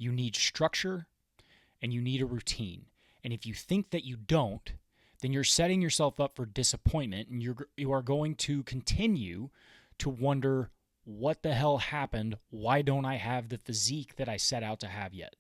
You need structure and you need a routine. And if you think that you don't, then you're setting yourself up for disappointment, and you are going to continue to wonder, what the hell happened? Why don't I have the physique that I set out to have yet?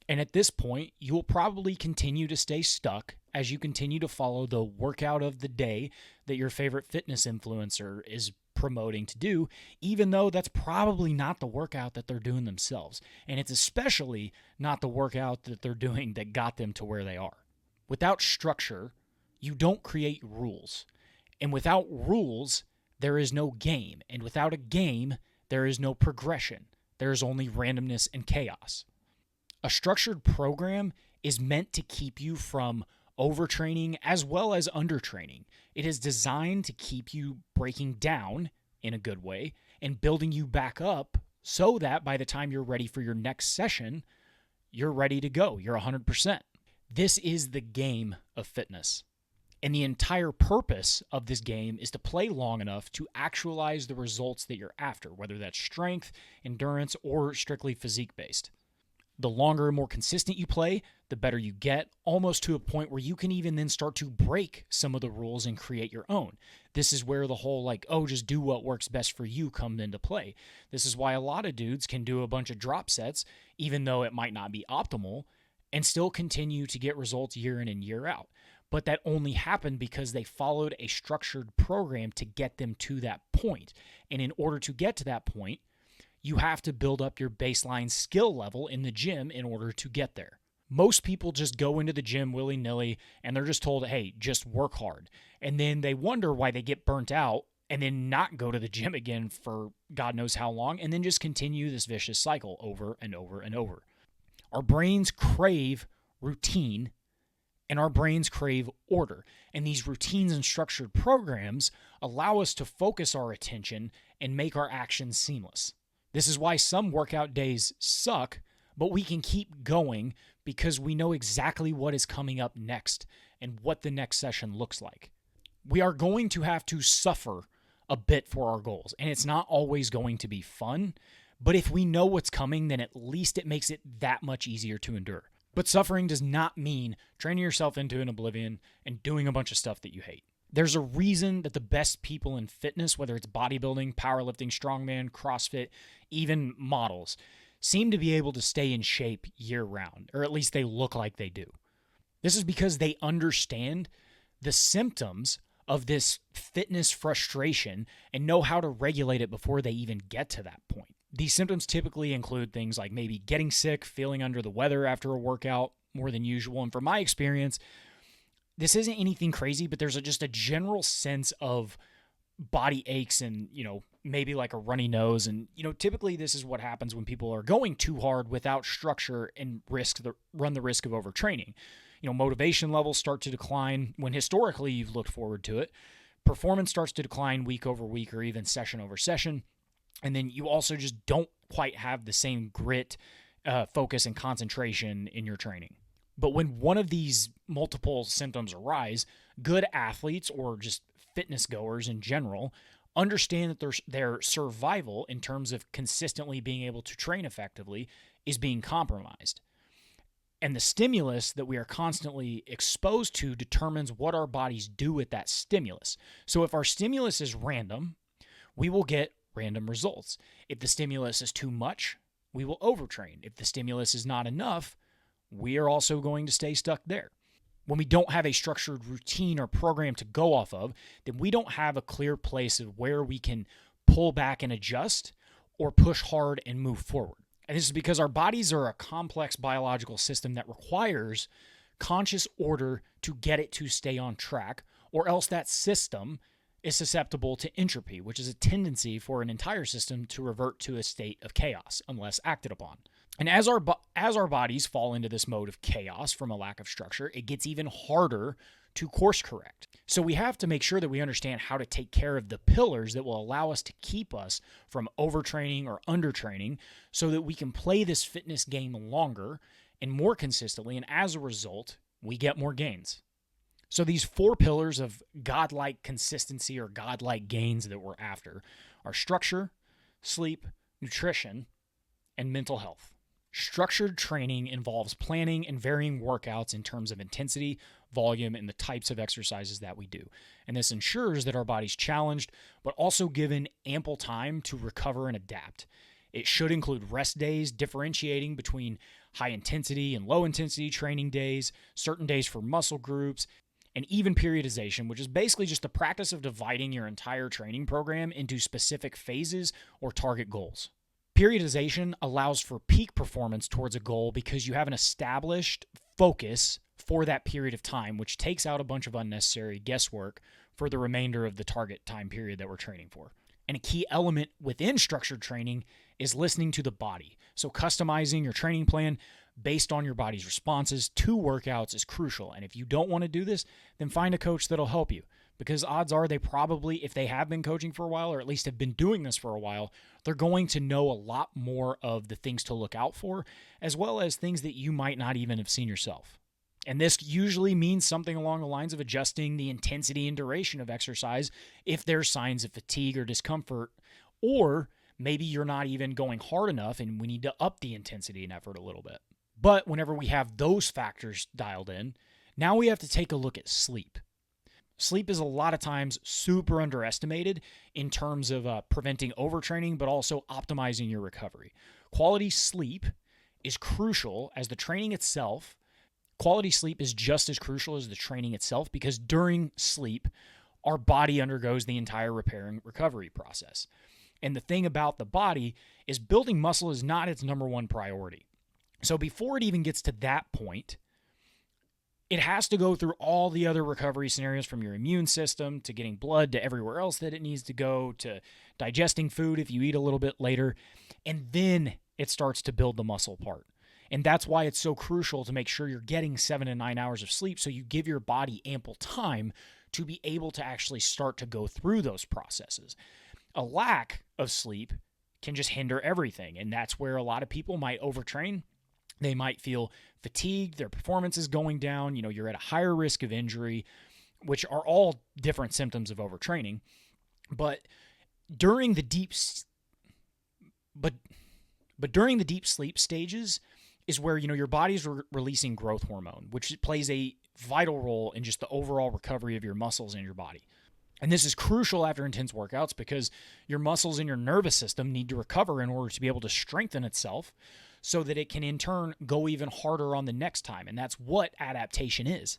And at this point, you will probably continue to stay stuck as you continue to follow the workout of the day that your favorite fitness influencer is promoting to do, even though that's probably not the workout that they're doing themselves. And it's especially not the workout that they're doing that got them to where they are. Without structure, you don't create rules. And without rules, there is no game. And without a game, there is no progression. There is only randomness and chaos. A structured program is meant to keep you from overtraining as well as undertraining. It is designed to keep you breaking down in a good way and building you back up so that by the time you're ready for your next session, you're ready to go. You're 100%. This is the game of fitness. And the entire purpose of this game is to play long enough to actualize the results that you're after, whether that's strength, endurance, or strictly physique-based. The longer and more consistent you play, the better you get, almost to a point where you can even then start to break some of the rules and create your own. This is where the whole just do what works best for you comes into play. This is why a lot of dudes can do a bunch of drop sets, even though it might not be optimal, and still continue to get results year in and year out. But that only happened because they followed a structured program to get them to that point. And in order to get to that point, you have to build up your baseline skill level in the gym in order to get there. Most people just go into the gym willy-nilly and they're just told, hey, just work hard. And then they wonder why they get burnt out and then not go to the gym again for God knows how long, and then just continue this vicious cycle over and over and over. Our brains crave routine, and our brains crave order. And these routines and structured programs allow us to focus our attention and make our actions seamless. This is why some workout days suck, but we can keep going because we know exactly what is coming up next and what the next session looks like. We are going to have to suffer a bit for our goals, and it's not always going to be fun, but if we know what's coming, then at least it makes it that much easier to endure. But suffering does not mean training yourself into an oblivion and doing a bunch of stuff that you hate. There's a reason that the best people in fitness, whether it's bodybuilding, powerlifting, strongman, CrossFit, even models, seem to be able to stay in shape year-round, or at least they look like they do. This is because they understand the symptoms of this fitness frustration and know how to regulate it before they even get to that point. These symptoms typically include things like maybe getting sick, feeling under the weather after a workout more than usual. And from my experience, this isn't anything crazy, but there's just a general sense of body aches and, maybe like a runny nose. And, typically this is what happens when people are going too hard without structure and run the risk of overtraining. Motivation levels start to decline when historically you've looked forward to it. Performance starts to decline week over week or even session over session. And then you also just don't quite have the same grit, focus, and concentration in your training. But when one of these multiple symptoms arise, good athletes or just fitness goers in general understand that their survival in terms of consistently being able to train effectively is being compromised. And the stimulus that we are constantly exposed to determines what our bodies do with that stimulus. So if our stimulus is random, we will get random results. If the stimulus is too much, we will overtrain. If the stimulus is not enough, we are also going to stay stuck there. When we don't have a structured routine or program to go off of, then we don't have a clear place of where we can pull back and adjust or push hard and move forward. And this is because our bodies are a complex biological system that requires conscious order to get it to stay on track, or else that system is susceptible to entropy, which is a tendency for an entire system to revert to a state of chaos unless acted upon. And as our bodies fall into this mode of chaos from a lack of structure, it gets even harder to course correct. So we have to make sure that we understand how to take care of the pillars that will allow us to keep us from overtraining or undertraining so that we can play this fitness game longer and more consistently, and as a result, we get more gains. So these 4 pillars of godlike consistency or godlike gains that we're after are structure, sleep, nutrition, and mental health. Structured training involves planning and varying workouts in terms of intensity, volume, and the types of exercises that we do. And this ensures that our body's challenged, but also given ample time to recover and adapt. It should include rest days, differentiating between high intensity and low intensity training days, certain days for muscle groups, and even periodization, which is basically just the practice of dividing your entire training program into specific phases or target goals. Periodization allows for peak performance towards a goal because you have an established focus for that period of time, which takes out a bunch of unnecessary guesswork for the remainder of the target time period that we're training for. And a key element within structured training is listening to the body. So customizing your training plan based on your body's responses to workouts is crucial. And if you don't want to do this, then find a coach that'll help you. Because odds are they probably, if they have been coaching for a while, or at least have been doing this for a while, they're going to know a lot more of the things to look out for, as well as things that you might not even have seen yourself. And this usually means something along the lines of adjusting the intensity and duration of exercise if there's signs of fatigue or discomfort, or maybe you're not even going hard enough and we need to up the intensity and effort a little bit. But whenever we have those factors dialed in, now we have to take a look at sleep. Sleep is a lot of times super underestimated in terms of preventing overtraining, but also optimizing your recovery. Quality sleep is crucial as the training itself. Quality sleep is just as crucial as the training itself because during sleep, our body undergoes the entire repair and recovery process. And the thing about the body is building muscle is not its number one priority. So before it even gets to that point, it has to go through all the other recovery scenarios, from your immune system to getting blood to everywhere else that it needs to go, to digesting food if you eat a little bit later, and then it starts to build the muscle part. And that's why it's so crucial to make sure you're getting 7 to 9 hours of sleep so you give your body ample time to be able to actually start to go through those processes. A lack of sleep can just hinder everything, and that's where a lot of people might overtrain. They might feel fatigued, their performance is going down, you're at a higher risk of injury, which are all different symptoms of overtraining. But during the deep sleep stages is where, your body's releasing growth hormone, which plays a vital role in just the overall recovery of your muscles and your body. And this is crucial after intense workouts because your muscles and your nervous system need to recover in order to be able to strengthen itself so that it can in turn go even harder on the next time. And that's what adaptation is.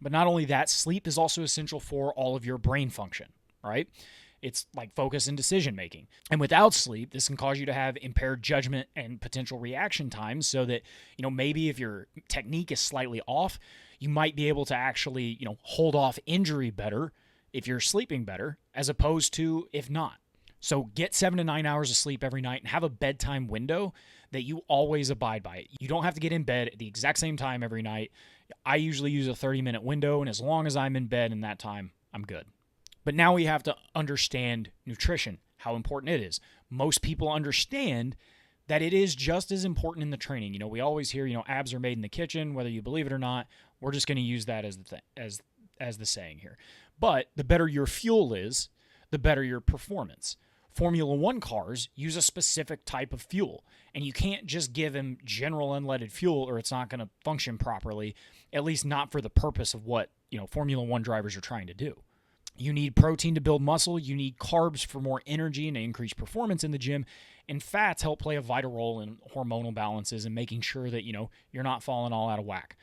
But not only that, sleep is also essential for all of your brain function, right? It's like focus and decision making. And without sleep, this can cause you to have impaired judgment and potential reaction times so that, maybe if your technique is slightly off, you might be able to actually, hold off injury better if you're sleeping better, as opposed to if not. So get 7 to 9 hours of sleep every night and have a bedtime window that you always abide by. You don't have to get in bed at the exact same time every night. I usually use a 30-minute window, and as long as I'm in bed in that time, I'm good. But now we have to understand nutrition, how important it is. Most people understand that it is just as important in the training. We always hear, abs are made in the kitchen, whether you believe it or not. We're just going to use that as the saying here. But the better your fuel is, the better your performance. Formula One cars use a specific type of fuel, and you can't just give them general unleaded fuel or it's not going to function properly, at least not for the purpose of what, Formula One drivers are trying to do. You need protein to build muscle, you need carbs for more energy and to increase performance in the gym, and fats help play a vital role in hormonal balances and making sure that, you're not falling all out of whack.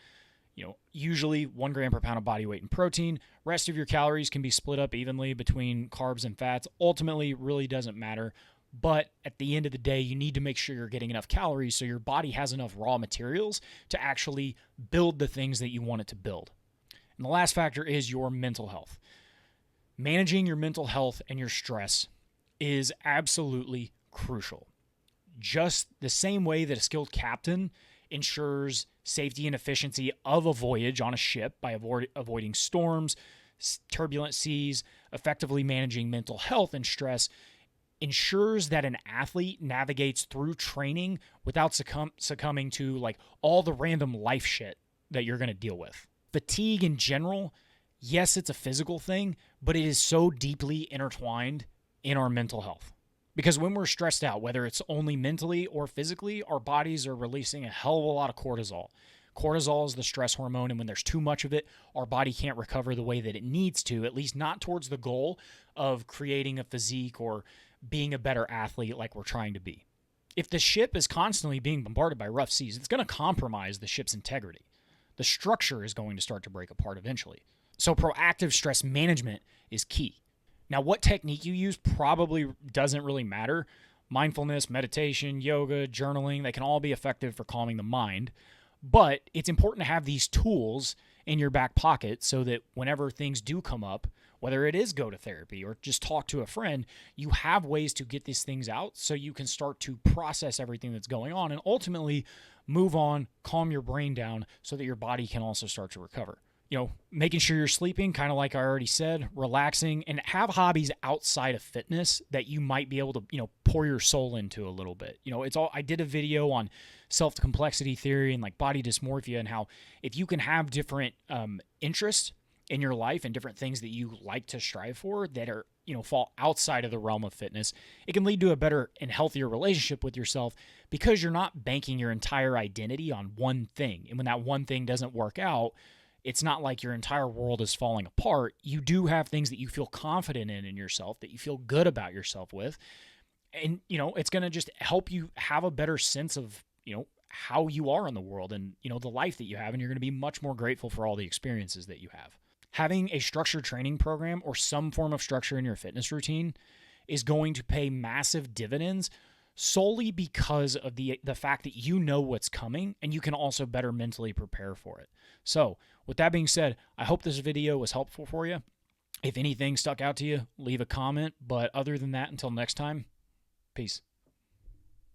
Usually 1 gram per pound of body weight in protein. Rest of your calories can be split up evenly between carbs and fats. Ultimately, it really doesn't matter. But at the end of the day, you need to make sure you're getting enough calories so your body has enough raw materials to actually build the things that you want it to build. And the last factor is your mental health. Managing your mental health and your stress is absolutely crucial. Just the same way that a skilled captain ensures safety and efficiency of a voyage on a ship by avoiding storms, turbulent seas, effectively managing mental health and stress, ensures that an athlete navigates through training without succumbing to all the random life shit that you're going to deal with. Fatigue in general, yes, it's a physical thing, but it is so deeply intertwined in our mental health. Because when we're stressed out, whether it's only mentally or physically, our bodies are releasing a hell of a lot of cortisol. Cortisol is the stress hormone, and when there's too much of it, our body can't recover the way that it needs to, at least not towards the goal of creating a physique or being a better athlete like we're trying to be. If the ship is constantly being bombarded by rough seas, it's going to compromise the ship's integrity. The structure is going to start to break apart eventually. So proactive stress management is key. Now, what technique you use probably doesn't really matter. Mindfulness, meditation, yoga, journaling, they can all be effective for calming the mind. But it's important to have these tools in your back pocket so that whenever things do come up, whether it is go to therapy or just talk to a friend, you have ways to get these things out so you can start to process everything that's going on and ultimately move on, calm your brain down so that your body can also start to recover. Making sure you're sleeping, kind of like I already said, relaxing, and have hobbies outside of fitness that you might be able to, pour your soul into a little bit. I did a video on self-complexity theory and like body dysmorphia and how if you can have different interests in your life and different things that you like to strive for that are, fall outside of the realm of fitness, it can lead to a better and healthier relationship with yourself because you're not banking your entire identity on one thing. And when that one thing doesn't work out, it's not like your entire world is falling apart. You do have things that you feel confident in yourself, that you feel good about yourself with. And, it's going to just help you have a better sense of, how you are in the world and, the life that you have. And you're going to be much more grateful for all the experiences that you have. Having a structured training program or some form of structure in your fitness routine is going to pay massive dividends solely because of the fact that you know what's coming and you can also better mentally prepare for it. So with that being said, I hope this video was helpful for you. If anything stuck out to you, leave a comment. But other than that, until next time, peace.